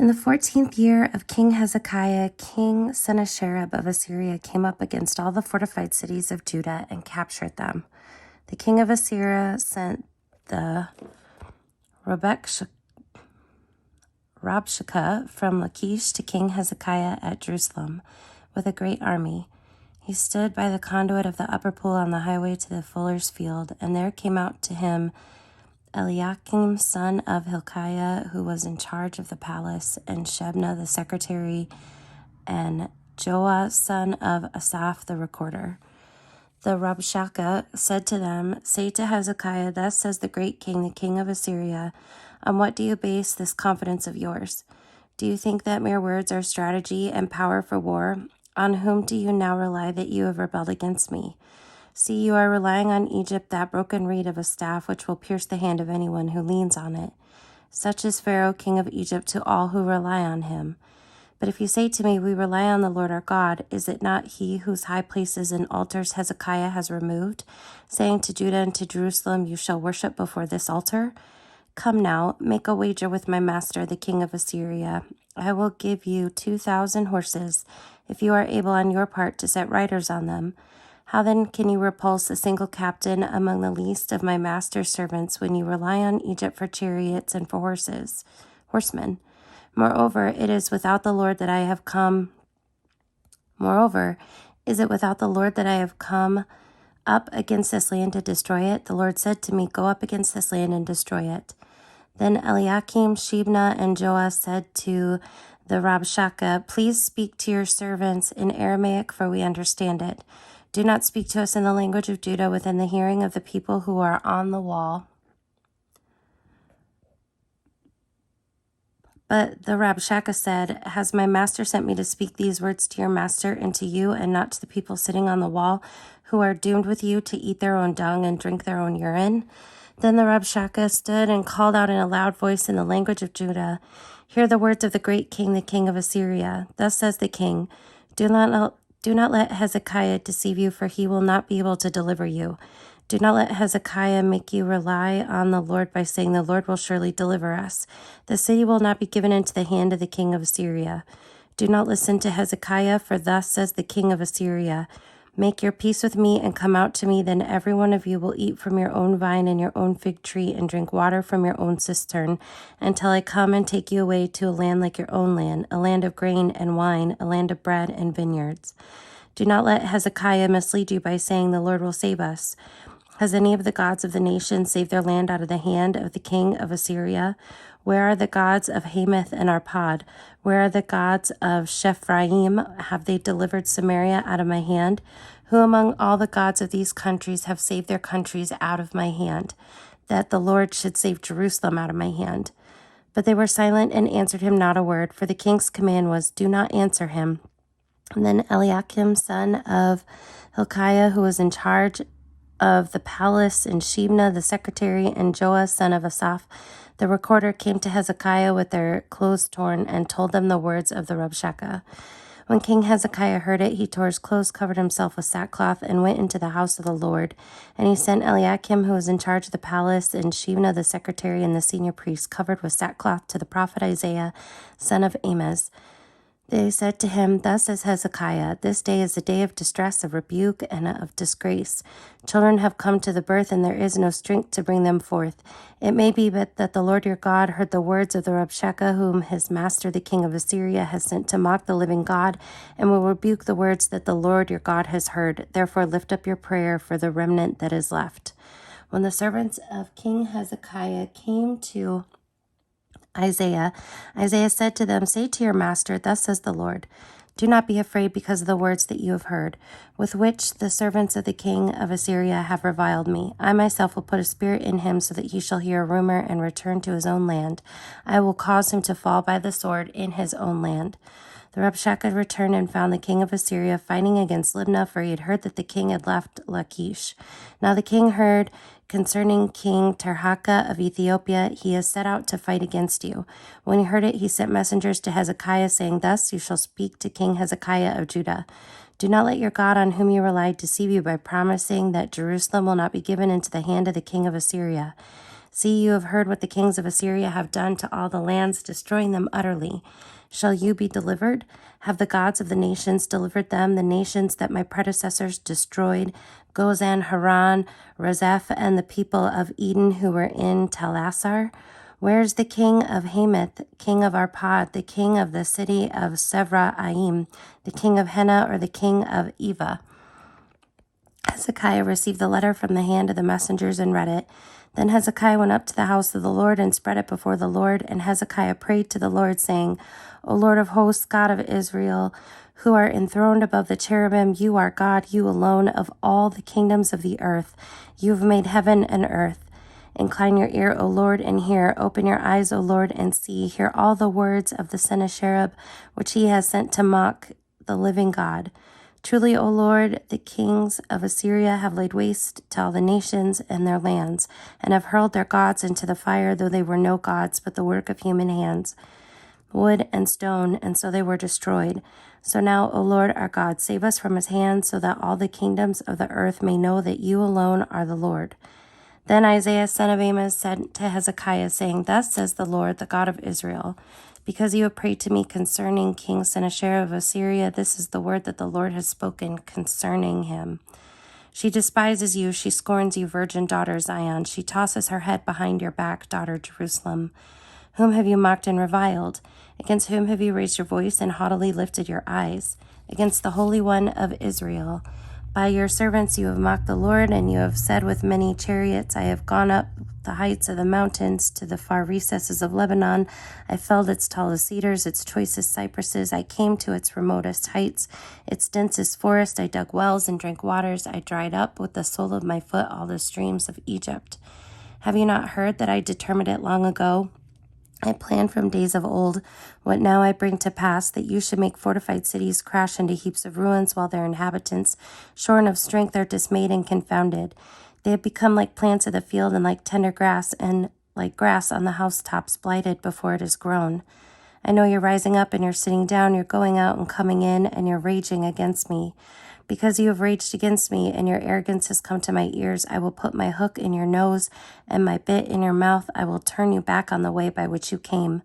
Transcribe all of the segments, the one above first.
In the 14th year of King Hezekiah, King Sennacherib of Assyria came up against all the fortified cities of Judah and captured them. The king of Assyria sent the Rabshakeh from Lachish to King Hezekiah at Jerusalem with a great army. He stood by the conduit of the upper pool on the highway to the fuller's field, and there came out to him Eliakim, son of Hilkiah, who was in charge of the palace, and Shebna, the secretary, and Joah, son of Asaph, the recorder. The Rabshakeh said to them, "Say to Hezekiah, thus says the great king, the king of Assyria, on what do you base this confidence of yours? Do you think that mere words are strategy and power for war? On whom do you now rely that you have rebelled against me? See, you are relying on Egypt, that broken reed of a staff which will pierce the hand of anyone who leans on it. Such is Pharaoh, king of Egypt, to all who rely on him. But if you say to me, we rely on the Lord our God, is it not he whose high places and altars Hezekiah has removed, saying to Judah and to Jerusalem, you shall worship before this altar? Come now, make a wager with my master, the king of Assyria. I will give you 2,000 horses, if you are able on your part to set riders on them. How then can you repulse a single captain among the least of my master's servants when you rely on Egypt for chariots and for horsemen? Moreover, is it without the Lord that I have come up against this land to destroy it? The Lord said to me, go up against this land and destroy it." Then Eliakim, Shebna, and Joah said to the Rabshakeh, "Please speak to your servants in Aramaic, for we understand it. Do not speak to us in the language of Judah within the hearing of the people who are on the wall." But the Rabshakeh said, "Has my master sent me to speak these words to your master and to you, and not to the people sitting on the wall, who are doomed with you to eat their own dung and drink their own urine?" Then the Rabshakeh stood and called out in a loud voice in the language of Judah, "Hear the words of the great king, the king of Assyria. Thus says the king, Do not let Hezekiah deceive you, for he will not be able to deliver you. Do not let Hezekiah make you rely on the Lord by saying, the Lord will surely deliver us. The city will not be given into the hand of the king of Assyria. Do not listen to Hezekiah, for thus says the king of Assyria, make your peace with me and come out to me, then every one of you will eat from your own vine and your own fig tree and drink water from your own cistern, until I come and take you away to a land like your own land, a land of grain and wine, a land of bread and vineyards. Do not let Hezekiah mislead you by saying, the Lord will save us. Has any of the gods of the nations saved their land out of the hand of the king of Assyria? Where are the gods of Hamath and Arpad? Where are the gods of Shephraim? Have they delivered Samaria out of my hand? Who among all the gods of these countries have saved their countries out of my hand, that the Lord should save Jerusalem out of my hand? But they were silent and answered him not a word, for the king's command was, do not answer him. And then Eliakim, son of Hilkiah, who was in charge of the palace, and Shebna, the secretary, and Joah, son of Asaph, the recorder, came to Hezekiah with their clothes torn and told them the words of the Rabshakeh. When King Hezekiah heard it, he tore his clothes, covered himself with sackcloth, and went into the house of the Lord. And he sent Eliakim, who was in charge of the palace, and Shebna, the secretary, and the senior priest, covered with sackcloth, to the prophet Isaiah, son of Amoz. They said to him, thus says Hezekiah, this day is a day of distress, of rebuke, and of disgrace. Children have come to the birth, and there is no strength to bring them forth. It may be but that the Lord your God heard the words of the Rabshakeh, whom his master the king of Assyria has sent to mock the living God, and will rebuke the words that the Lord your God has heard. Therefore lift up your prayer for the remnant that is left. When the servants of King Hezekiah came to Isaiah said to them, say to your master, thus says the Lord, do not be afraid because of the words that you have heard, with which the servants of the king of Assyria have reviled me. I myself will put a spirit in him so that he shall hear a rumor and return to his own land. I will cause him to fall by the sword in his own land. The Rabshakeh returned and found the king of Assyria fighting against Libnah, for he had heard that the king had left Lachish. Now the king heard concerning King Tirhakah of Ethiopia, he has set out to fight against you. When he heard it, he sent messengers to Hezekiah, saying, thus you shall speak to King Hezekiah of Judah. Do not let your God on whom you rely deceive you by promising that Jerusalem will not be given into the hand of the king of Assyria. See, you have heard what the kings of Assyria have done to all the lands, destroying them utterly. Shall you be delivered? Have the gods of the nations delivered them, the nations that my predecessors destroyed, Gozan, Haran, Rezeph, and the people of Eden who were in Telassar? Where is the king of Hamath, king of Arpad, the king of the city of Sevra-Aim, the king of Hena, or the king of Eva? Hezekiah received the letter from the hand of the messengers and read it. Then Hezekiah went up to the house of the Lord and spread it before the Lord. And Hezekiah prayed to the Lord, saying, O Lord of hosts, God of Israel, who are enthroned above the cherubim, you are God, you alone of all the kingdoms of the earth. You have made heaven and earth. Incline your ear, O Lord, and hear. Open your eyes, O Lord, and see. Hear all the words of the Sennacherib, which he has sent to mock the living God. Truly, O Lord, the kings of Assyria have laid waste to all the nations and their lands, and have hurled their gods into the fire, though they were no gods, but the work of human hands, wood and stone, and so they were destroyed. So now, O Lord our God, save us from his hand, so that all the kingdoms of the earth may know that you alone are the Lord. Then Isaiah son of Amos said to Hezekiah, saying, Thus says the Lord, the God of Israel, because you have prayed to me concerning King Sennacherib of Assyria, this is the word that the Lord has spoken concerning him. She despises you, she scorns you, virgin daughter Zion. She tosses her head behind your back, daughter Jerusalem. Whom have you mocked and reviled? Against whom have you raised your voice and haughtily lifted your eyes? Against the Holy One of Israel. By your servants you have mocked the Lord, and you have said with many chariots, I have gone up the heights of the mountains to the far recesses of Lebanon. I felled its tallest cedars, its choicest cypresses. I came to its remotest heights, its densest forest. I dug wells and drank waters. I dried up with the sole of my foot all the streams of Egypt. Have you not heard that I determined it long ago? I planned from days of old what now I bring to pass, that you should make fortified cities crash into heaps of ruins, while their inhabitants, shorn of strength, are dismayed and confounded. They have become like plants of the field, and like tender grass, and like grass on the housetops, blighted before it is grown. I know you're rising up and you're sitting down, you're going out and coming in, and you're raging against me. Because you have raged against me, and your arrogance has come to my ears, I will put my hook in your nose and my bit in your mouth. I will turn you back on the way by which you came.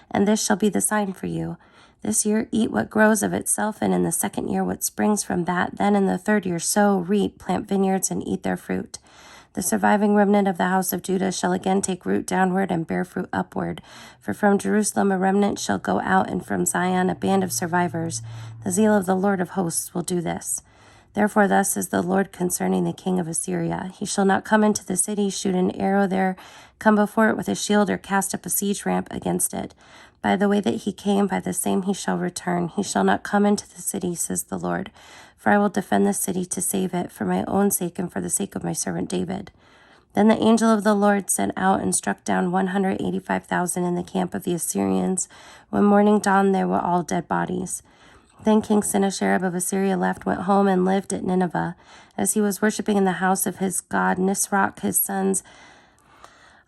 And this shall be the sign for you. This year eat what grows of itself, and in the second year what springs from that. Then in the third year sow, reap, plant vineyards, and eat their fruit. The surviving remnant of the house of Judah shall again take root downward and bear fruit upward. For from Jerusalem a remnant shall go out, and from Zion a band of survivors. The zeal of the Lord of hosts will do this. Therefore thus says the Lord concerning the king of Assyria, he shall not come into the city, shoot an arrow there, come before it with a shield, or cast up a siege ramp against it. By the way that he came, by the same he shall return. He shall not come into the city, says the Lord. For I will defend the city to save it, for my own sake and for the sake of my servant David. Then the angel of the Lord sent out and struck down 185,000 in the camp of the Assyrians. When morning dawned, they were all dead bodies. Then King Sennacherib of Assyria left, went home, and lived at Nineveh. As he was worshipping in the house of his god Nisroch, his sons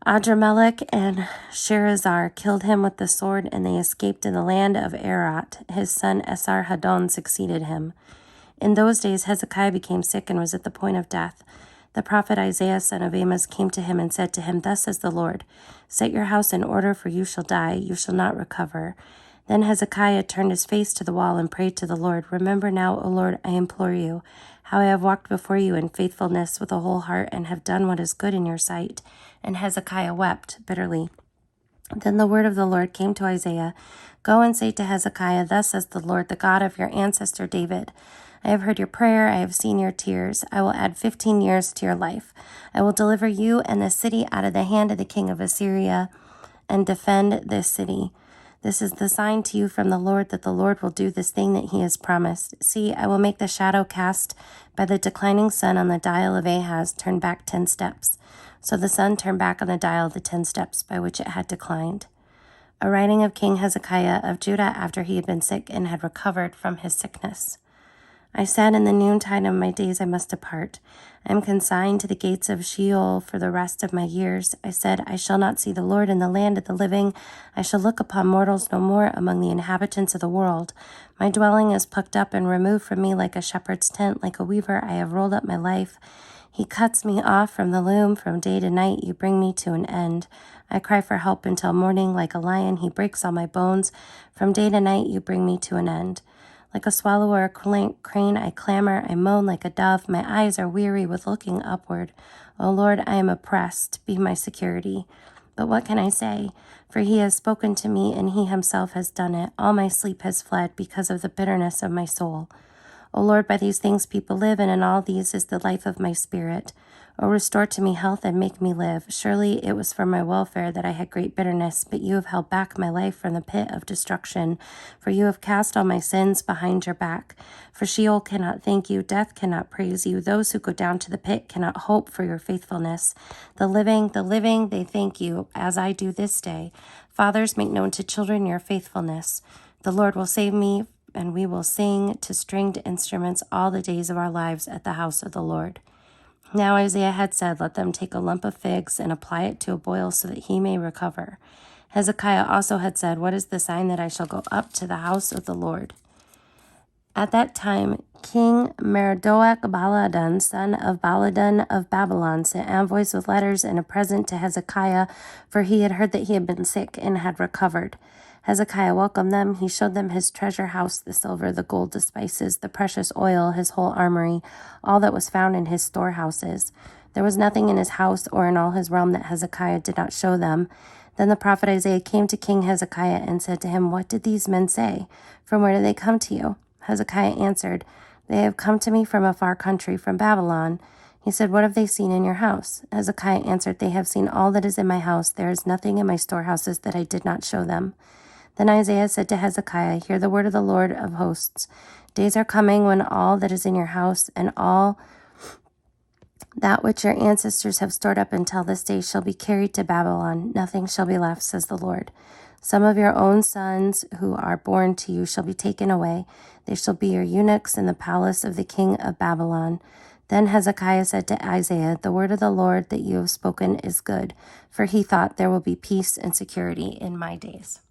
Adramelech and Sherazar killed him with the sword, and they escaped in the land of Erat. His son Esarhaddon succeeded him. In those days Hezekiah became sick and was at the point of death. The prophet Isaiah son of Amos came to him and said to him, Thus says the Lord, set your house in order, for you shall die, you shall not recover. Then Hezekiah turned his face to the wall and prayed to the Lord, Remember now, O Lord, I implore you, how I have walked before you in faithfulness with a whole heart, and have done what is good in your sight. And Hezekiah wept bitterly. Then the word of the Lord came to Isaiah, Go and say to Hezekiah, Thus says the Lord, the God of your ancestor David, I have heard your prayer, I have seen your tears. I will add 15 years to your life. I will deliver you and this city out of the hand of the king of Assyria, and defend this city. This is the sign to you from the Lord, that the Lord will do this thing that he has promised. See, I will make the shadow cast by the declining sun on the dial of Ahaz turn back 10 steps. So the sun turned back on the dial the 10 steps by which it had declined. A writing of King Hezekiah of Judah after he had been sick and had recovered from his sickness. I said, in the noontide of my days I must depart. I am consigned to the gates of Sheol for the rest of my years. I said, I shall not see the Lord in the land of the living. I shall look upon mortals no more among the inhabitants of the world. My dwelling is plucked up and removed from me like a shepherd's tent, like a weaver I have rolled up my life. He cuts me off from the loom. From day to night, you bring me to an end. I cry for help until morning. Like a lion, he breaks all my bones. From day to night, you bring me to an end. Like a swallow or a crane, I clamor. I moan like a dove. My eyes are weary with looking upward. O Lord, I am oppressed. Be my security. But what can I say? For he has spoken to me, and he himself has done it. All my sleep has fled because of the bitterness of my soul. O Lord, by these things people live, and in all these is the life of my spirit. O restore to me health and make me live. Surely it was for my welfare that I had great bitterness, but you have held back my life from the pit of destruction. For you have cast all my sins behind your back. For Sheol cannot thank you, death cannot praise you. Those who go down to the pit cannot hope for your faithfulness. The living, they thank you, as I do this day. Fathers, make known to children your faithfulness. The Lord will save me, and we will sing to stringed instruments all the days of our lives at the house of the Lord. Now Isaiah had said, let them take a lump of figs and apply it to a boil so that he may recover. Hezekiah also had said, what is the sign that I shall go up to the house of the Lord? At that time, King Merodach-Baladan, son of Baladan of Babylon, sent envoys with letters and a present to Hezekiah, for he had heard that he had been sick and had recovered. Hezekiah welcomed them. He showed them his treasure house, the silver, the gold, the spices, the precious oil, his whole armory, all that was found in his storehouses. There was nothing in his house or in all his realm that Hezekiah did not show them. Then the prophet Isaiah came to King Hezekiah and said to him, what did these men say? From where did they come to you? Hezekiah answered, they have come to me from a far country, from Babylon. He said, what have they seen in your house? Hezekiah answered, they have seen all that is in my house. There is nothing in my storehouses that I did not show them. Then Isaiah said to Hezekiah, hear the word of the Lord of hosts. Days are coming when all that is in your house and all that which your ancestors have stored up until this day shall be carried to Babylon. Nothing shall be left, says the Lord. Some of your own sons who are born to you shall be taken away. They shall be your eunuchs in the palace of the king of Babylon. Then Hezekiah said to Isaiah, the word of the Lord that you have spoken is good, for he thought there will be peace and security in my days.